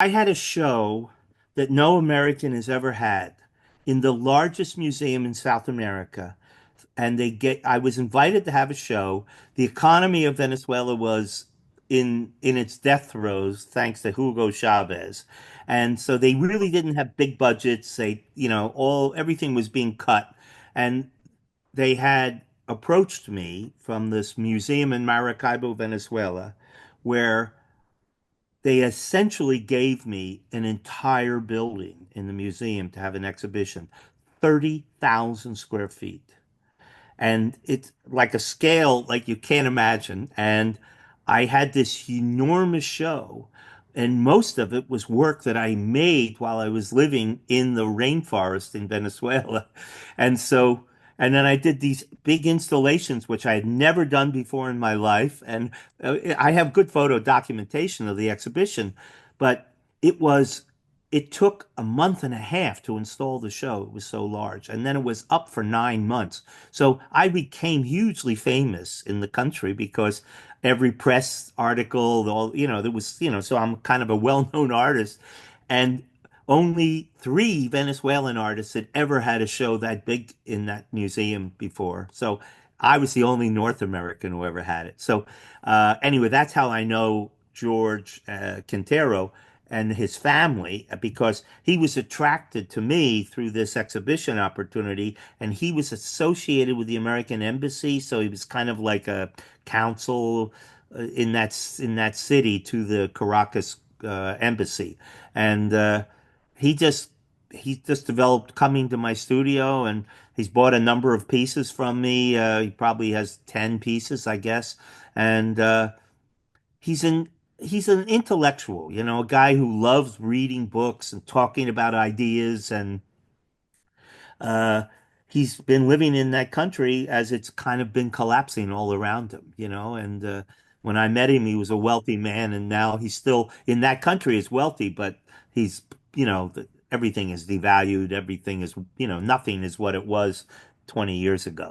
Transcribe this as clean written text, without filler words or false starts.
I had a show that no American has ever had in the largest museum in South America. And I was invited to have a show. The economy of Venezuela was in its death throes thanks to Hugo Chavez. And so they really didn't have big budgets. Everything was being cut. And they had approached me from this museum in Maracaibo, Venezuela, where they essentially gave me an entire building in the museum to have an exhibition, 30,000 square feet. And it's like a scale like you can't imagine. And I had this enormous show, and most of it was work that I made while I was living in the rainforest in Venezuela. And so, and then I did these big installations, which I had never done before in my life. And I have good photo documentation of the exhibition, but it was it took a month and a half to install the show. It was so large. And then it was up for 9 months. So I became hugely famous in the country because every press article, there was, so I'm kind of a well-known artist. And only three Venezuelan artists had ever had a show that big in that museum before. So I was the only North American who ever had it. So anyway, that's how I know George Quintero and his family because he was attracted to me through this exhibition opportunity, and he was associated with the American embassy, so he was kind of like a counsel in that city to the Caracas embassy, and he just he just developed coming to my studio, and he's bought a number of pieces from me. He probably has 10 pieces, I guess, and he's an he's an intellectual, a guy who loves reading books and talking about ideas, and uh, he's been living in that country as it's kind of been collapsing all around him. And when I met him, he was a wealthy man, and now he's still in that country is wealthy, but he's, everything is devalued. Everything is, nothing is what it was 20 years ago.